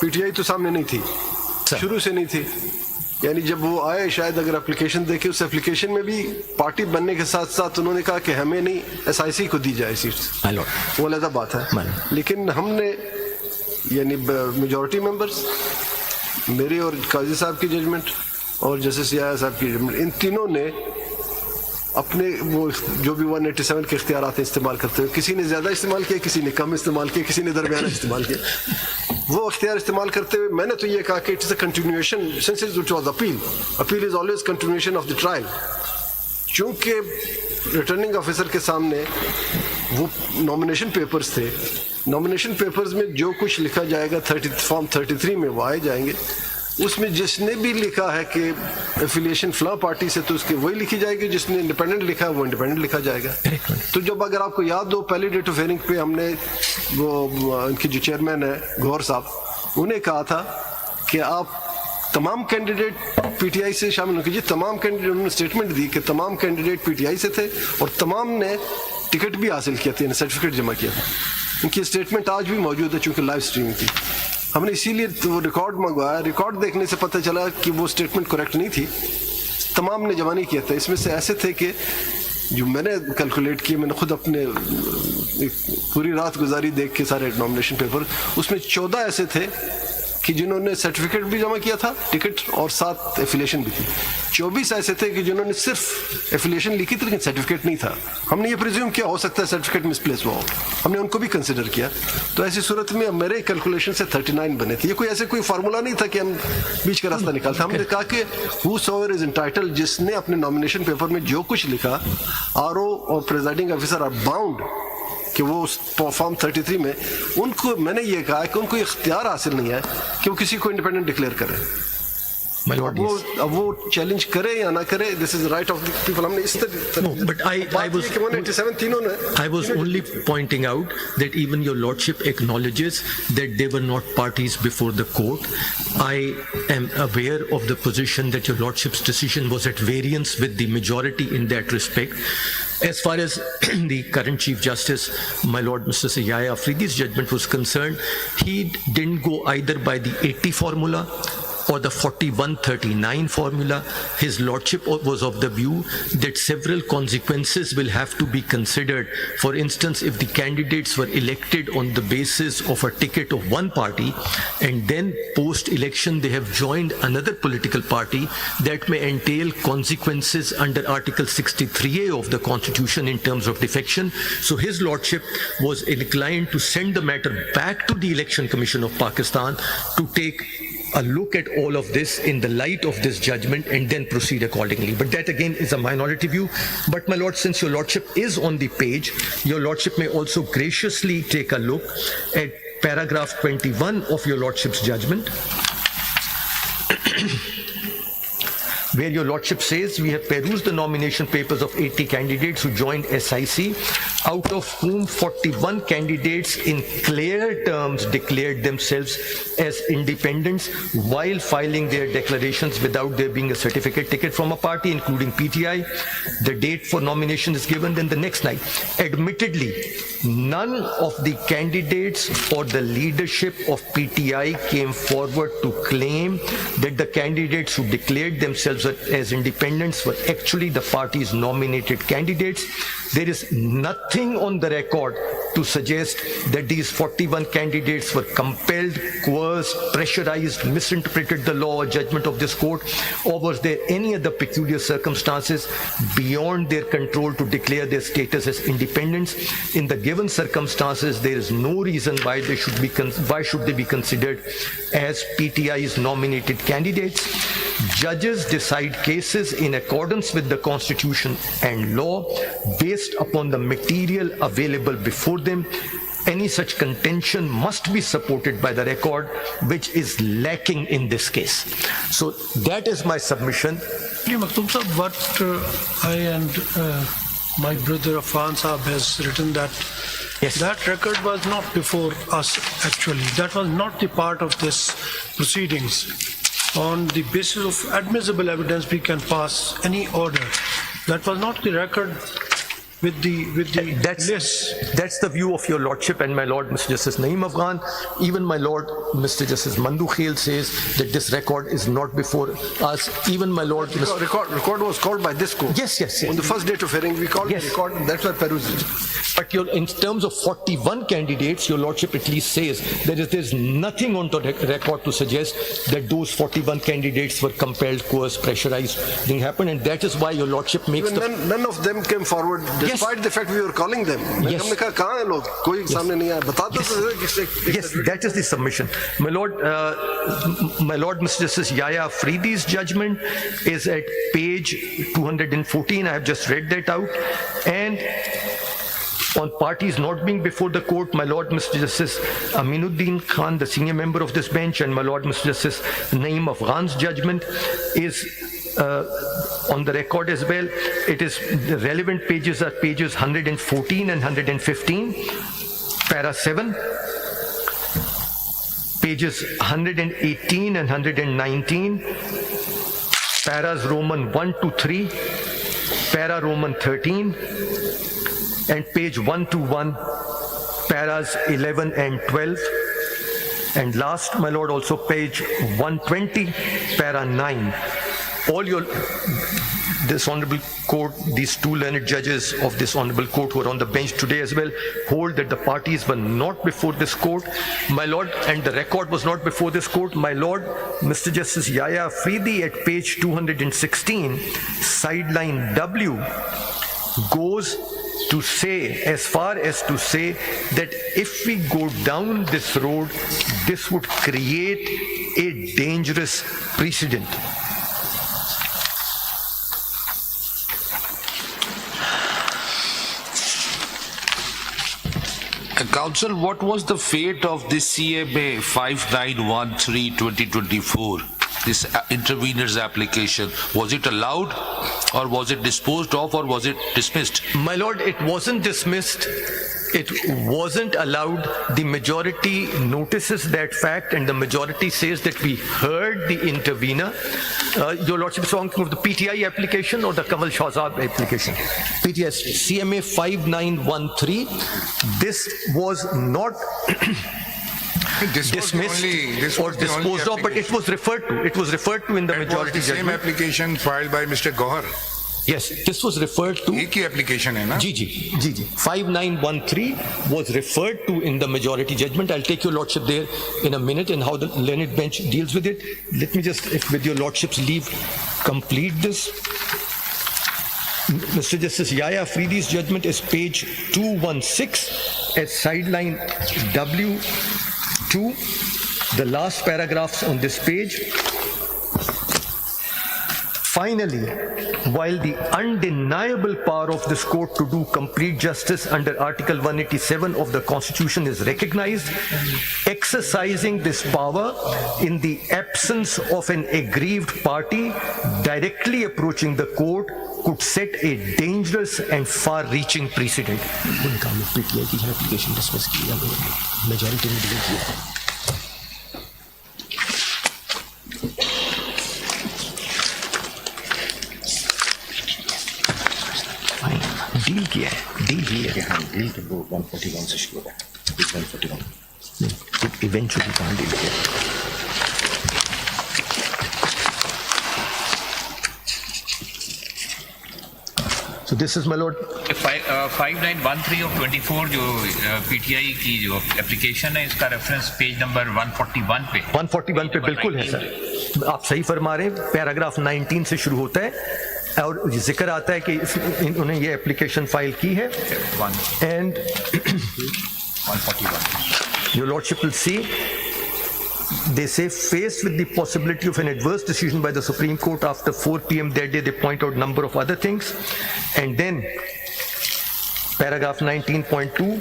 P T I تو سامنے نہیں تھی، شروع سے نہیں تھی. یعنی جب وہ آئے شاید اگر اپلیکیشن دیکھے اس اپلیکیشن میں بھی پارٹی بننے کے ساتھ ساتھ انہوں نے کہا کہ ہمیں نہیں ایس آئی سی کو دی جائے سیٹس، وہ علیحدہ بات ہے. لیکن ہم نے یعنی میجورٹی ممبرز، میری اور قاضی صاحب کی ججمنٹ اور جسٹس یحییٰ صاحب کی ججمنٹ، ان تینوں نے اپنے وہ جو بھی 187 کے اختیارات استعمال کرتے ہوئے، کسی نے زیادہ استعمال کیا، کسی نے کم استعمال کیا، کسی نے درمیانہ استعمال کیا، وہ اختیار استعمال کرتے ہوئے میں نے تو یہ کہا کہ it's a continuation since it was appeal is always continuation of the trial. چونکہ ریٹرننگ آفیسر کے سامنے وہ نامینیشن پیپرز تھے، نامینیشن پیپرز میں جو کچھ لکھا جائے گا فارم 33 میں وہ آئے جائیں گے، اس میں جس نے بھی لکھا ہے کہ ایفیلیشن فلاں پارٹی سے تو اس کی وہی لکھی جائے گی، جس نے انڈیپینڈنٹ لکھا ہے وہ انڈیپینڈنٹ لکھا جائے گا. تو جب اگر آپ کو یاد ہو پہلی ڈیٹ آف ہیئرنگ پہ ہم نے وہ ان کی جو چیئرمین ہے گوہر صاحب، انہیں کہا تھا کہ آپ تمام کینڈیڈیٹ پی ٹی آئی سے شامل ہو کیجیے. تمام کینڈیڈیٹ انہوں نے اسٹیٹمنٹ دی کہ تمام کینڈیڈیٹ پی ٹی آئی سے تھے اور تمام نے ٹکٹ بھی حاصل کیا تھا، سرٹیفکیٹ جمع کیا تھا. ان کی اسٹیٹمنٹ آج بھی موجود ہے چونکہ لائیو اسٹریم تھی. ہم نے اسی لیے وہ ریکارڈ منگوایا، ریکارڈ دیکھنے سے پتہ چلا کہ وہ اسٹیٹمنٹ کریکٹ نہیں تھی، تمام نے جمع نہیں کیا تھا. اس میں سے ایسے تھے کہ جو میں نے کیلکولیٹ کیے، میں نے خود اپنے پوری رات گزاری دیکھ کے سارے نامینیشن پیپر، اس میں 14 ایسے تھے کہ جنہوں نے سرٹیفکیٹ بھی جمع کیا تھا، ٹکٹ اور ساتھ ایفیلیشن بھی تھی. 24 ایسے تھے کہ جنہوں نے صرف ایفیلیشن لکھی تھی لیکن سرٹیفکیٹ نہیں تھا. ہم نے یہ پریزیوم کیا ہو سکتا ہے سرٹیفکیٹ مس پلیس ہوا ہو، ہم نے ان کو بھی کنسیڈر کیا. تو ایسی صورت میں میرے کیلکولیشن سے 39 بنے تھے. یہ کوئی ایسے کوئی فارمولا نہیں تھا کہ ہم بیچ کا راستہ نکالتے. ہم نے کہا کہ whosoever is entitled، جس نے اپنے نامینیشن پیپر میں جو کچھ لکھا، آر او اور پریزائڈنگ آفیسر آر باؤنڈ کہ وہ فارم 33 میں ان کو، میں نے یہ کہا کہ ان کو اختیار حاصل نہیں ہے کہ وہ کسی کو انڈیپینڈنٹ ڈکلیئر کرے. اب وہ چیلنج کرے یا نہ کرے، this is right of the people. ہم نے اس طرح I was only pointing out that even your lordship acknowledges that they were not parties before the court. I am aware of the position that your lordship's decision was at variance with the majority in that respect. As far as the current Chief Justice, my Lord Mr. Yahya Afridi's judgment was concerned, he didn't go either by the 80 formula or the 4139 formula. His lordship was of the view that several consequences will have to be considered. For instance, if the candidates were elected on the basis of a ticket of one party and then post-election they have joined another political party, that may entail consequences under Article 63A of the Constitution in terms of defection. So his lordship was inclined to send the matter back to the Election Commission of Pakistan to take a look at all of this in the light of this judgment and then proceed accordingly. But that again is a minority view. But my lord, since your lordship is on the page, your lordship may also graciously take a look at paragraph 21 of your lordship's judgment, where your lordship says, we have perused the nomination papers of 80 candidates who joined SIC, out of whom 41 candidates in clear terms declared themselves as independents while filing their declarations without there being a certificate ticket from a party, including PTI. The date for nomination is given, then the next night. Admittedly, none of the candidates or the leadership of PTI came forward to claim that the candidates who declared themselves as independents were actually the party's nominated candidates. There is nothing on the record to suggest that these 41 candidates were compelled, coerced, pressurized, misinterpreted the law or judgment of this court, or was there any other peculiar circumstances beyond their control to declare their status as independents. In the given circumstances, there is no reason why they should be considered as PTI's nominated candidates. Judges decide cases in accordance with the Constitution and law based upon the material available before them. Any such contention must be supported by the record, which is lacking in this case. So that is my submission. Maktoum Sahab, what I and my brother Afan Sahab has written, that Yes. that record was not before us actually. That was not the part of this proceedings. On the basis of admissible evidence, we can pass any order. That was not the record with the That's the view of your lordship and my lord Mr. Justice Naeem Afghan. Even my lord Mr. Justice Mandu Khel says that this record is not before us. Even my lord Record was called by this court. Yes. On the first date of hearing, we called Yes. the record. That's why perused it. But in terms of 41 candidates, your lordship at least says that there's nothing on the record to suggest that those 41 candidates were compelled, coerced, pressurized. Thing happened, and that is why your lordship makes Even none of them came forward, despite the fact we were calling them. Yes. हमने कहा कहाँ हैं लोग? कोई सामने नहीं आया. बताते तो Yes, that is the submission. My lord Mr. Justice Yahya Afridi's judgment is at page 214. I have just read that out. And on parties not being before the court, my lord Mr. Justice Aminuddin Khan, the senior member of this bench, and my lord Mr. Justice Naeem Afghan's judgment is on the record as well. It is, the relevant pages are pages 114 and 115, para 7, pages 118 and 119, paras Roman 1 to 3, para Roman 13, and page 121, paras 11 and 12. And last, my lord, also page 120, para 9. All this honorable court, these two learned judges of this honorable court who are on the bench today as well, hold that the parties were not before this court, my lord, and the record was not before this court. My lord, Mr. Justice Yahya Afridi at page 216, sideline W, goes to say, as far as to say that if we go down this road, this would create a dangerous precedent. Counsel, what was the fate of this CMA 5913-2024, this intervener's application? Was it allowed, or was it disposed of, or was it dismissed? My lord, it wasn't dismissed. It wasn't allowed. The majority notices that fact, and the majority says that we heard the intervener. Your lordship is talking of the PTI application or the Kamal Shahzad application? PTI, CMA 5913. This was not dismissed or disposed of, but it was referred to. It was referred to in the majority the same judgment. application filed by Mr. Gohar. Yes, this was referred to. एक ही application है ना? जी 5913 was referred to in the majority judgment. I'll take your lordship there in a minute and how the learned bench deals with it. Let me just, if with your lordship's leave, complete this. Mr. Justice Yahya Afridi's judgment is page 216 at sideline W2, the last paragraphs on this page. Finally, while the undeniable power of this court to do complete justice under Article 187 of the Constitution is recognized, exercising this power in the absence of an aggrieved party directly approaching the court could set a dangerous and far-reaching precedent. Deal किया है deal तो वो 141 से शुरू है 141 eventually कहाँ deal किया So this is my lord. 5913 of 24 जो PTI की जो एप्लीकेशन है इसका रेफरेंस पेज नंबर 141 पे 141 पे बिल्कुल है सर, आप सही फरमा रहे हैं. पैराग्राफ 19 से शुरू होता है और जिक्र आता है कि उन्होंने ये एप्लीकेशन फाइल की है. And 141 your lordship will see, they say, faced with the possibility of an adverse decision by the Supreme Court after 4 p.m. that day, they point out a number of other things. And then paragraph 19.2,